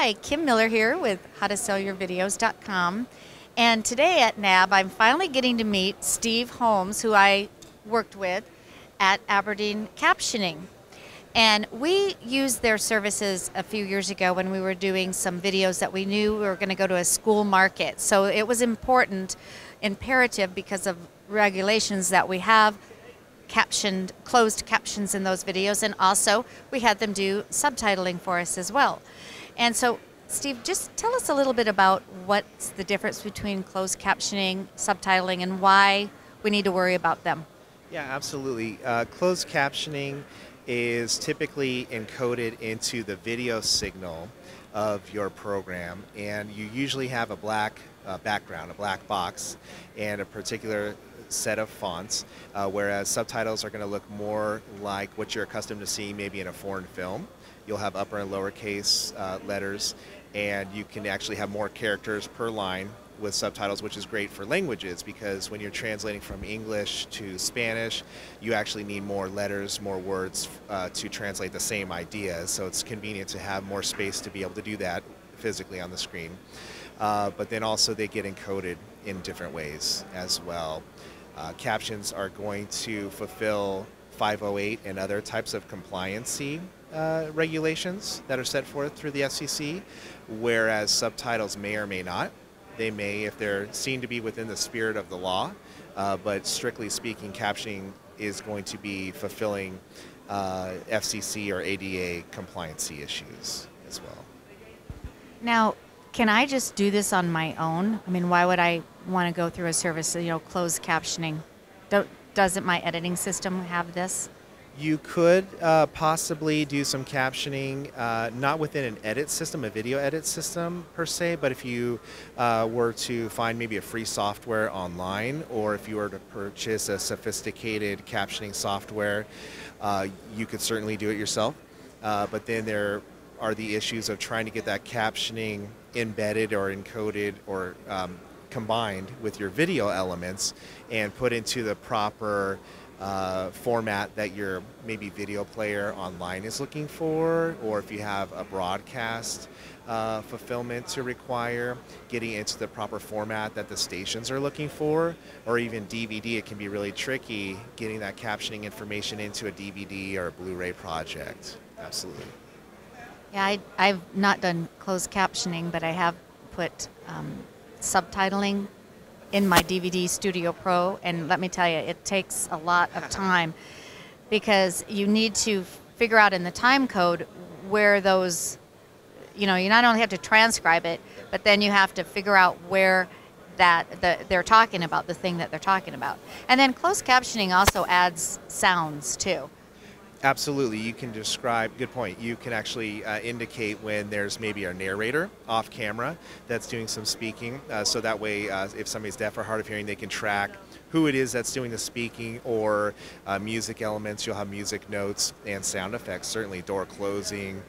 Hi, Kim Miller here with howtosellyourvideos.com. And today at NAB, I'm finally getting to meet Steve Holmes, who I worked with at Aberdeen Captioning. And we used their services a few years ago when we were doing some videos that we knew we were going to go to a school market. So it was imperative because of regulations that we have closed captions in those videos, and also we had them do subtitling for us as well. And so, Steve, just tell us a little bit about what's the difference between closed captioning, subtitling, and why we need to worry about them. Yeah, absolutely. Closed captioning is typically encoded into the video signal of your program, and you usually have a black background, a black box, and a particular set of fonts, whereas subtitles are going to look more like what you're accustomed to seeing maybe in a foreign film. You'll have upper and lowercase letters, and you can actually have more characters per line with subtitles, which is great for languages, because when you're translating from English to Spanish, you actually need more letters, more words to translate the same idea. So it's convenient to have more space to be able to do that physically on the screen. But then also they get encoded in different ways as well. Captions are going to fulfill 508 and other types of compliancy regulations that are set forth through the FCC, whereas subtitles may or may not. They may if they're seen to be within the spirit of the law, but strictly speaking, captioning is going to be fulfilling FCC or ADA compliancy issues as well. Now, can I just do this on my own? I mean, why would I want to go through a service, closed captioning? Doesn't my editing system have this? You could possibly do some captioning, not within an edit system, a video edit system per se, but if you were to find maybe a free software online, or if you were to purchase a sophisticated captioning software, you could certainly do it yourself. But then there are the issues of trying to get that captioning embedded or encoded or combined with your video elements and put into the proper format that your maybe video player online is looking for, or if you have a broadcast fulfillment to require, getting into the proper format that the stations are looking for, or even DVD, it can be really tricky getting that captioning information into a DVD or a Blu-ray project. Absolutely. Yeah, I've not done closed captioning, but I have put subtitling in my DVD Studio Pro, and let me tell you, it takes a lot of time because you need to figure out in the time code where those, you not only have to transcribe it, but then you have to figure out where they're talking about, the thing that they're talking about. And then closed captioning also adds sounds too. Absolutely, you can describe, good point, you can actually indicate when there's maybe a narrator off camera that's doing some speaking, so that way if somebody's deaf or hard of hearing, they can track who it is that's doing the speaking, or music elements. You'll have music notes and sound effects, certainly door closing,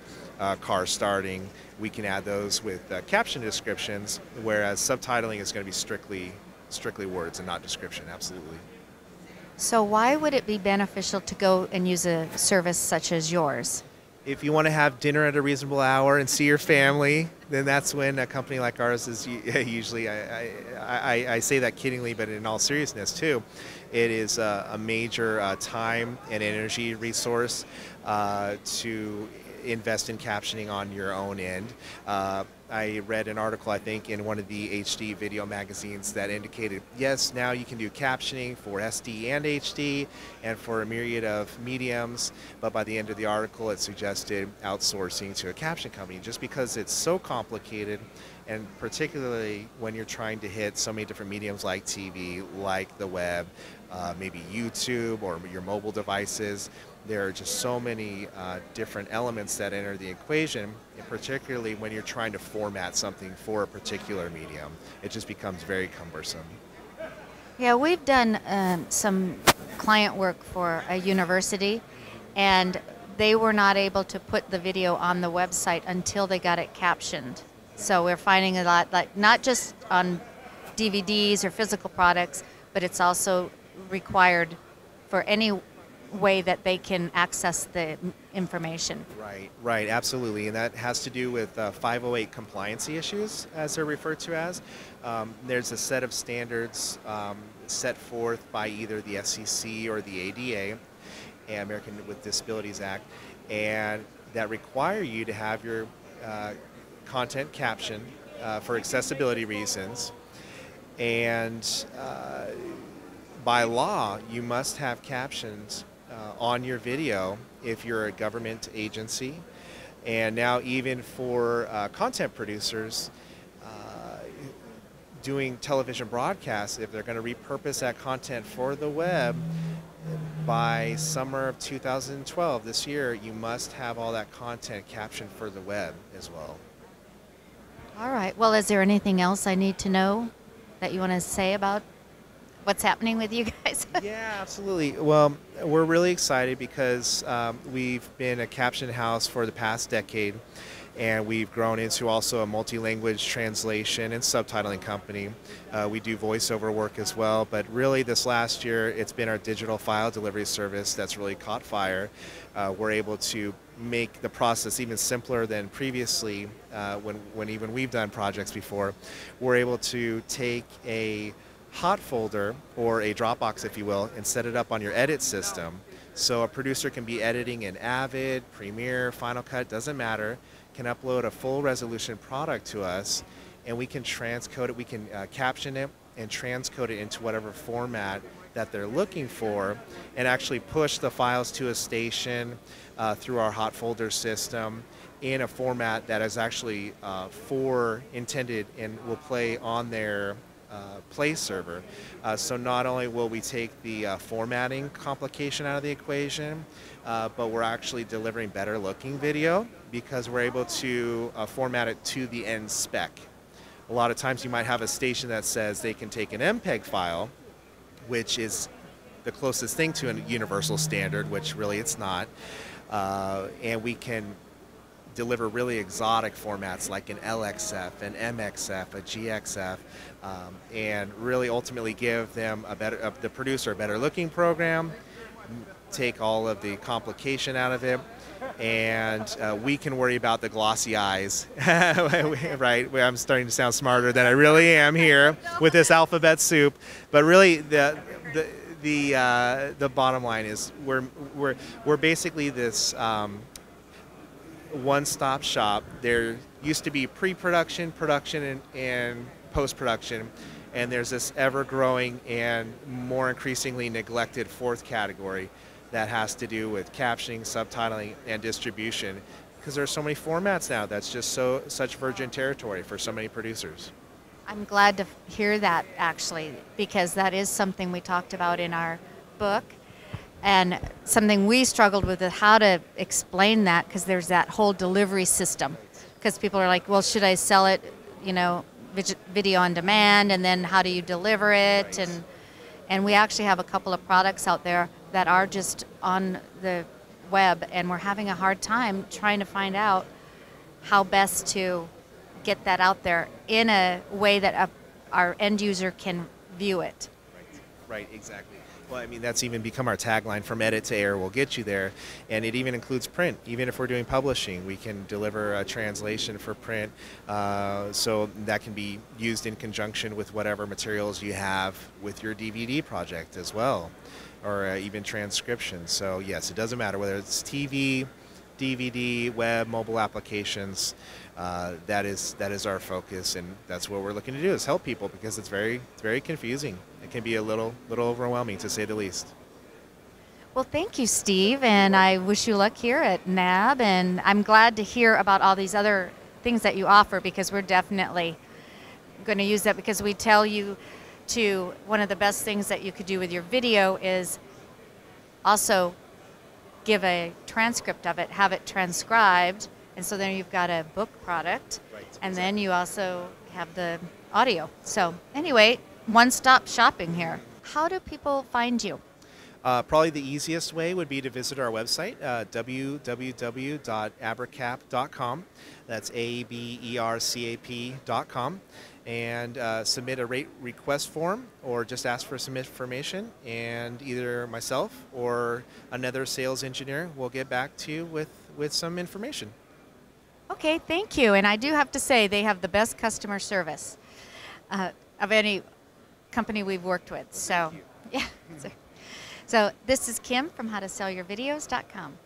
car starting. We can add those with caption descriptions, whereas subtitling is going to be strictly words and not description. Absolutely. So why would it be beneficial to go and use a service such as yours? If you want to have dinner at a reasonable hour and see your family, then that's when a company like ours is usually, I say that kiddingly, but in all seriousness too, it is a major time and energy resource to invest in captioning on your own end. I read an article, I think, in one of the HD video magazines that indicated, yes, now you can do captioning for SD and HD and for a myriad of mediums, but by the end of the article it suggested outsourcing to a caption company just because it's so complicated, and particularly when you're trying to hit so many different mediums like TV, like the web, maybe YouTube or your mobile devices. There are just so many different elements that enter the equation, and particularly when you're trying to format something for a particular medium. It just becomes very cumbersome. Yeah, we've done some client work for a university, and they were not able to put the video on the website until they got it captioned. So we're finding a lot, like not just on DVDs or physical products, but it's also required for any way that they can access the information. Right, absolutely. And that has to do with 508 compliancy issues, as they're referred to as. There's a set of standards set forth by either the FCC or the ADA, Americans with Disabilities Act, and that require you to have your content captioned for accessibility reasons. And by law, you must have captions on your video if you're a government agency. And now even for content producers doing television broadcasts, if they're going to repurpose that content for the web, by summer of 2012, this year, you must have all that content captioned for the web as well. All right. Well, is there anything else I need to know that you want to say about what's happening with you guys? Yeah, absolutely. Well, we're really excited because we've been a caption house for the past decade, and we've grown into also a multi-language translation and subtitling company. We do voiceover work as well, but really this last year it's been our digital file delivery service that's really caught fire. We're able to make the process even simpler than previously when even we've done projects before. We're able to take a hot folder or a Dropbox, if you will, and set it up on your edit system. So a producer can be editing in Avid, Premiere, Final Cut, doesn't matter, can upload a full resolution product to us, and we can transcode it, we can caption it and transcode it into whatever format that they're looking for, and actually push the files to a station through our hot folder system in a format that is actually intended and will play on their Play server. So not only will we take the formatting complication out of the equation, but we're actually delivering better looking video because we're able to format it to the end spec. A lot of times you might have a station that says they can take an MPEG file, which is the closest thing to a universal standard, which really it's not, and we can deliver really exotic formats like an LXF, an MXF, a GXF, and really ultimately give them the producer a better looking program, take all of the complication out of it, and we can worry about the glossy eyes. Right? I'm starting to sound smarter than I really am here with this alphabet soup, but really the bottom line is we're basically this one-stop shop. There used to be pre-production, production, and post-production, and there's this ever-growing and more increasingly neglected fourth category that has to do with captioning, subtitling, and distribution, because there are so many formats now. That's just such virgin territory for so many producers. I'm glad to hear that, actually, because that is something we talked about in our book. And something we struggled with is how to explain that, because there's that whole delivery system. Because people are like, well, should I sell it, video on demand, and then how do you deliver it? Right. And we actually have a couple of products out there that are just on the web, and we're having a hard time trying to find out how best to get that out there in a way that our end user can view it. Right, exactly. Well, I mean, that's even become our tagline, from edit to air, we'll get you there. And it even includes print. Even if we're doing publishing, we can deliver a translation for print. So that can be used in conjunction with whatever materials you have with your DVD project as well, or even transcription. So yes, it doesn't matter whether it's TV, DVD, web, mobile applications. That is our focus, and that's what we're looking to do, is help people, because it's very confusing. It can be a little overwhelming, to say the least. Well, thank you, Steve, and I wish you luck here at NAB, and I'm glad to hear about all these other things that you offer, because we're definitely going to use that, because we tell you to, one of the best things that you could do with your video is also give a transcript of it, have it transcribed, and so then you've got a book product, Right, and then you also have the audio. So anyway, one-stop shopping here. How do people find you? Probably the easiest way would be to visit our website, www.abercap.com. That's ABERCAP.com, and submit a rate request form, or just ask for some information, and either myself or another sales engineer will get back to you with some information. Okay, thank you. And I do have to say they have the best customer service of any company we've worked with. So, yeah. So this is Kim from howtosellyourvideos.com.